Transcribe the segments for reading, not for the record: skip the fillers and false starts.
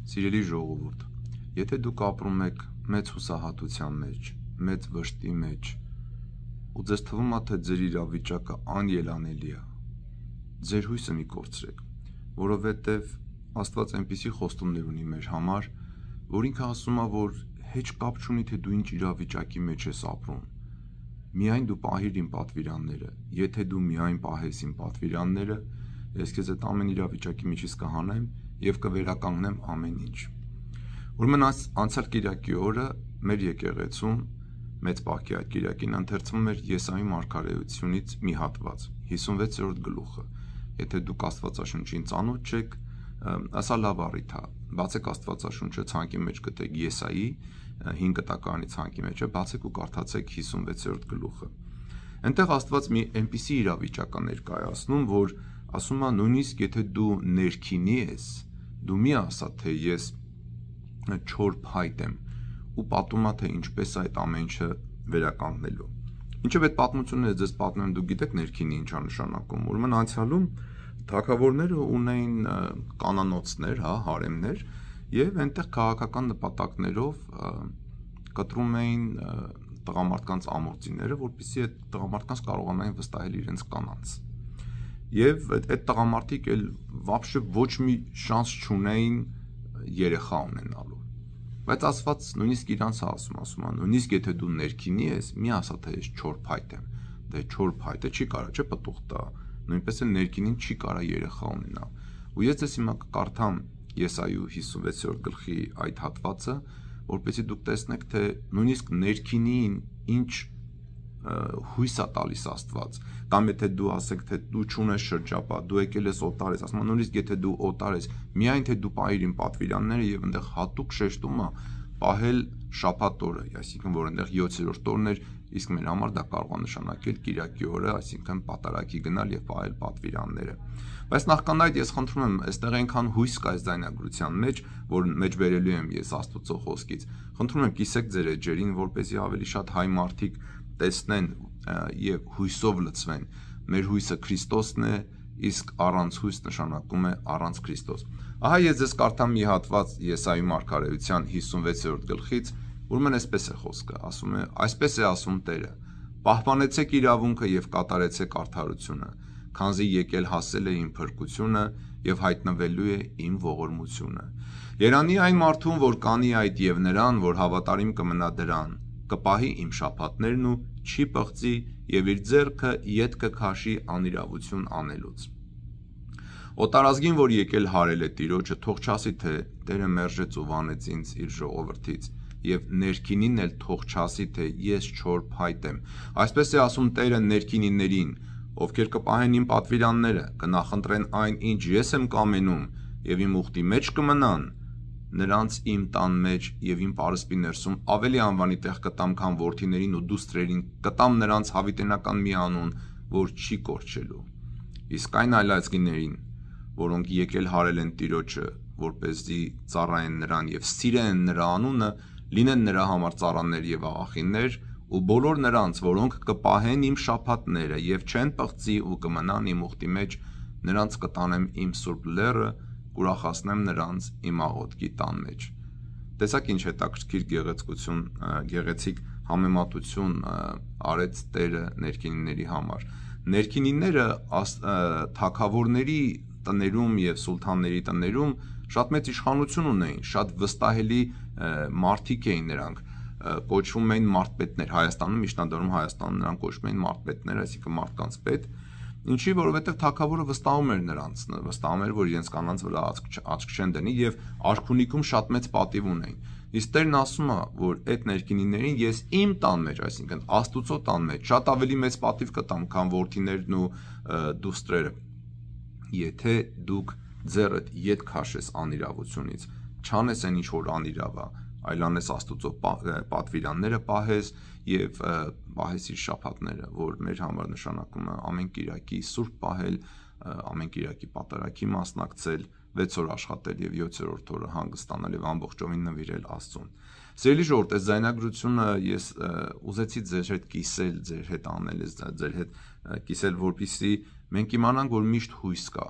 Սիրելի ժողովուրդ, եթե դուք ապրում եք մեծ հուսահատության մեջ, մեծ վշտի մեջ, ու ձեզ թվում է, թե ձեր իրավիճակը անելանելի է, ձեր հույսը մի կորցրեք, որովհետև Աստված այնպիսի խոստումներ ունի մեր համար, որ ինքը ասում է, որ հեչ կապ չունի, թե դու ինչ իրավիճակի մեջ ես ապրում, միայն դու պահիր իմ պատվիրանները, եթե դու միայն պահես իմ պատվիրանները, ես քեզ այդ ամեն իրավիճակի միջից կհանեմ և կվերականգնեմ ամեն ինչ։ Ուրեմն անցյալ կիրակի օրը մեր եկեղեցում մեծ պահքի այդ կիրակին ընթերցվում էր Եսայի մարգարեությունից մի հատված, 56-րդ գլուխը։ Եթե դուք Աստվածաշնչին ծանոթ չեք, ասա լավ առիթ է, բացեք Աստվածաշունչը, ցանկի մեջ գտեք Եսայի 5 տակարանի ցանկի մեջ է, բացեք ու կարդացեք 56-րդ գլուխը։ Այնտեղ Աստված մի այնպիսի իրավիճակ է ներկայացնում, որ ասում է նույնիսկ եթե դու ներքինի ես, դու մի ասա, թե ես չոր փայտ եմ, ու պատում է, թե ինչպես այդ ամեն ինչը վերականգնելու։ Ինչով այդ պատմությունները ձեզ պատմեմ, դուք գիտեք ներքինի ինչ է նշանակում։ Ուրեմն անցյալում թագավորները ունեին կանանոցներ, հարեմներ, եւ այնտեղ քաղաքական նպատակներով կտրում էին տղամարդկանց ամուսինները, որպեսզի այդ տղամարդկանց կարողանային վստահել իրենց կանանց։ Եվ այդ տղամարդիկ էլ вообще ոչ մի շանս չունեին երեխա ունենալու։ Բայց Աստված նույնիսկ իրանց ասում է, նույնիսկ եթե դու ներքինի ես, մի ասա, թե ես չոր փայտ եմ, դե չոր փայտը չի կարա, չէ՞ պտուղ տա, նույնպես էլ ներքինին չի կարա երեխա ունենալ։ Ու ես ձեզ հիմա կկարդամ Եսայու 56-րդ գլխի այդ հատվածը, որպեսզի դուք տեսնեք, թե նույնիսկ ներքինին ինչ հույս է տալիս Աստված, կամ եթե դու ասեք, թե դու չունես շրջապատ, դու եկել ես օտար ես, ասում նույնիսկ եթե դու օտար ես, միայն թե դու պահիր իմ պատվիրանները եւ այնտեղ հատուկ շեշտում է պահել շաբաթ օրը, այսինքն որ այնտեղ 7-րդ օրն էր, իսկ մեր համար դա կարող է նշանակել կիրակի օրը, այսինքն պատարագի գնալ եւ պահել պատվիրանները։ Բայց նախքան այդ ես խնդրում եմ, այստեղ այնքան հույս կա այս ձայնագրության մեջ, որ մեջ բերելու եմ ես Աստծո խոսքից։ Խնդրում եմ կիսեք ձեր էջերին, որպեսզի ավելի շատ հայ մարդիկ տեսնեն եւ հույսով լցվեն։ Մեր հույսը Քրիստոսն է, իսկ առանց հույս նշանակում է առանց Քրիստոս։ Ահա ես ձեզ կարդամ մի հատված Եսայի մարգարեության 56-րդ գլխից, ուրեմն այսպես է խոսքը, ասում է. այսպես է ասում Տերը. պահպանեցեք իրավունքը եւ կատարեցեք արդարությունը, քանզի եկել հասել է իմ փրկությունը եւ հայտնվելու է իմ ողորմությունը։ Երանի այն մարդուն, որ կանի այդ եւ նրան, որ հավատարիմ կմնա դրան, կպահի իմ շաբաթներն ու չի պղծի եւ իր ձեռքը ետ կքաշի անիրավություն անելուց։ Օտարազգին, որ եկել հարել է Տիրոջը, թող չասի, թե Տերը մերժեց ու վանեց ինձ իր ժողովրդից, եւ ներքինին էլ թող չասի, թե ես չոր փայտ եմ։ Այսպես է ասում Տերը ներքինիներին, ովքեր կպահեն իմ պատվիրանները, կնախընտրեն այն, ինչ ես եմ կամենում, եւ իմ ուխտի մեջ կմնան, նրանց իմ տան մեջ եւ իմ պարսպի ներսում ավելի անվանի տեղ կտամ, քան որդիներին ու դուստրերին, կտամ նրանց հավիտենական մի անուն, որ չի կորչելու։ Իսկ այն այլազգիներին, որոնք եկել հարել են Տիրոջը, որպեսզի ծառայեն նրան եւ սիրեն նրա անունը, լինեն նրա համար ծառաներ եւ աղախիններ, ու բոլոր նրանց, որոնք կպահեն իմ շաբաթները եւ չեն պղծի ու կմնան իմ ուխտի մեջ, նրանց կտանեմ իմ սուրբ լեռը, կուրախացնեմ նրանց իմ աղոթքի տան մեջ։ Տեսակ ինչ հետաքրքիր գեղեցիկ համեմատություն արեց Տերը ներքինիների համար։ Ներքինիները թագավորների տներում եւ սուլթանների տներում շատ մեծ իշխանություն ունեին, շատ վստահելի մարդիկ էին նրանք, կոչվում էին մարդպետներ, Հայաստանում, Միջնադարում Հայաստանում նրանք կոչվում էին մարդպետներ, այսինքն մարդկանց պետ, ինչի որովհետև թագավորը վստահում էր նրանց, վստահում էր, որ իրենց կանանց վրա աչք չեն դնի եւ արքունիքում շատ մեծ պատիվ ունեին։ Իսկ Տերն ասում է, որ այդ ներքինիներին ես իմ տան մեջ, այսինքն Աստուծո տան մեջ, շատ ավելի մեծ պատիվ կտամ, քան որդիներն ու դուստրերը։ Եթե դուք ձեռդ ետ քաշես անիրավությունից, չանես այն ինչ որ անիրավ է, այլ անես Աստուծո պատվիրանները պահես եւ պահես իր շաբաթները, որ մեր համար նշանակում է ամեն կիրակի սուրբ պահել, ամեն կիրակի պատարագի մասնակցել, 6 օր աշխատել եւ 7-րդ օրը հանգստանալ եւ ամբողջովին նվիրել Աստծուն։ Սիրելի ժողովուրդ, այս ձայնագրությունը ես ուզեցի ձեր հետ կիսել, ձեր հետ անել, ձեր հետ կիսել, որպեսզի մենք իմանանք, որ միշտ հույս կա։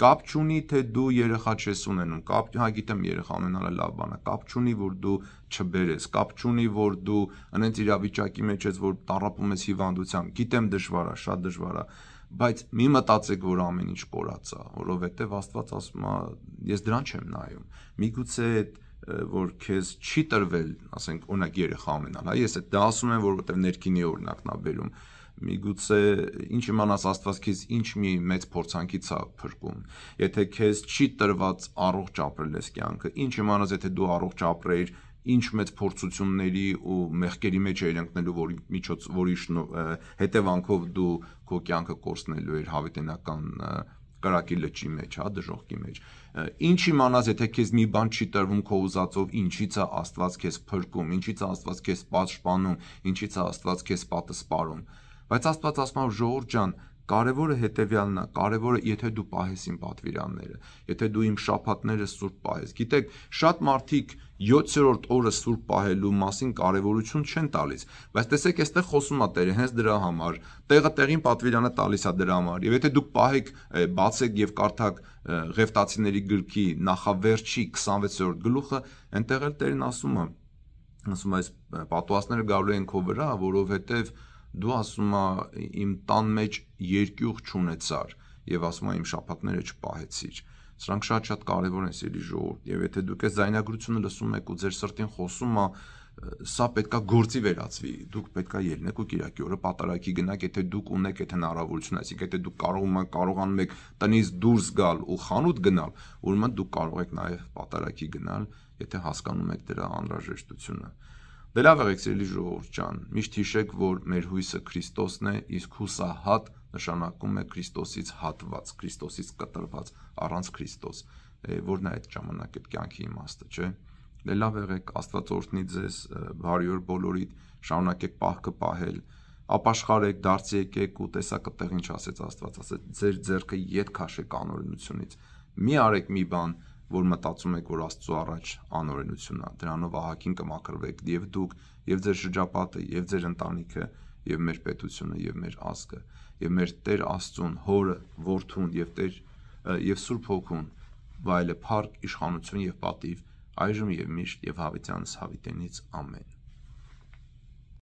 Կապ չունի, թե դու երեխա չես ունենում, հա գիտեմ երեխա ունենալը լավ բան է, կապ չունի, որ դու չբերես, կապ չունի, որ դու այնց իրավիճակի մեջ ես, որ տառապում ես հիվանդությամբ, գիտեմ դժվար է, շատ դժվար է, բայց մի մտածեք, որ ամեն ինչ կորած է, որովհետև Աստված ասում է, ես դրան չեմ նայում, միգուցե որ քեզ չի տրվել, ասենք, օրինակ երեխա ունենալ, հա, ես դա ասում եմ, որովհետև ներքինի օրինակն է բերում, միգուցե ինչ իմանաս Աստված քեզ ինչ մի մեծ փորձանքից է փրկում, եթե քեզ չի տրված առողջ ապրել ես կյանքը, ինչ իմանաս, եթե դու առողջ ապրեիր, ինչ մեծ փորձությունների ու մեղքերի մեջ էիր ընկնելու, որի հետևանքով դու քո կյանքը կորցնելու էր հավիտենական կրակի լճի մեջ, հա, դժոխքի մեջ։ Ինչ իմանաս, եթե քեզ մի բան չի տրվում քո ուզածով, ինչից է Աստված քեզ փրկում, ինչից է Աստված քեզ պաշտպանում, ինչից է Աստված քեզ պատսպարում։ Բայց Աստված ասում է, ժողովուրդ ջան, կարևորը հետևյալն է, կարևորը եթե դու պահես իմ պատվիրանները, եթե դու իմ շաբաթները սուրբ պահես։ Գիտեք, շատ մարդիկ 7-րդ օրը սուրբ պահելու մասին կարևորություն չեն տալիս, բայց տեսեք, այստեղ խոսում է Տերը հենց դրա համար, տեղը տեղին պատվիրանը տալիս է դրա համար։ Եվ եթե դուք պահեք, բացեք եւ կարդաք Ղևտացիների գրքի նախավերջի 26-րդ գլուխը, այնտեղ էլ Տերն ասում է, այս պատուհասները գալու են քո վրա, որովհետեւ դու ասում է իմ տան մեջ երկյուղ չունեցար եւ ասում է իմ շաբաթները չպահեցիր։ Սրանք շատ կարևոր են, սիրելի ժողովուրդ, եւ եթե դուք այս ձայնագրությունը լսում եք ու ձեր սրտին խոսում է, սա պետքա գործի վերածվի։ Դուք պետքա ելնեք ու կիրակի օրը պատարագի գնաք, եթե դուք ունեք այդ հնարավորությունը, այսինքն եթե դուք կարողանում եք տնից դուրս գալ ու խանութ գնալ, ուրեմն դուք կարող եք նաեւ պատարագի գնալ, եթե հասկանում եք դրա անհրաժեշտությունը։ Դե լավ եղեք, սիրելի ժողովուրդ ջան, միշտ հիշեք, որ մեր հույսը Քրիստոսն է, իսկ հուսահատ նշանակում է Քրիստոսից հատված, Քրիստոսից կտրված, առանց Քրիստոս, որն է այդ ժամանակ այդ կյանքի իմաստը, չէ՞։ Դե լավ եղեք, Աստված օրհնի ձեզ բարիօր բոլորիդ, շարունակեք պահքը պահել, ապաշխարեք, դարձի եկեք ու տեսակ այդտեղ ինչ ասեց Աստված, ասեց ձեր ձեռքը ետ քաշեք անօրենությունից։ Մի արեք մի բան, որ մտածում եք, որ Աստծո առաջ անօրենություն է, դրանով ահագին կմաքրվեք եւ դուք, եւ ձեր շրջապատը, եւ ձեր ընտանիքը, եւ մեր պետությունը, եւ մեր ազգը, եւ մեր Տեր Աստծուն, Հորը, Որդուն եւ Սուրբ Հոգուն, վայելը փառք, իշխանություն եւ պատիվ, այժմ եւ միշտ եւ հավիտյանս հավիտենից ամեն։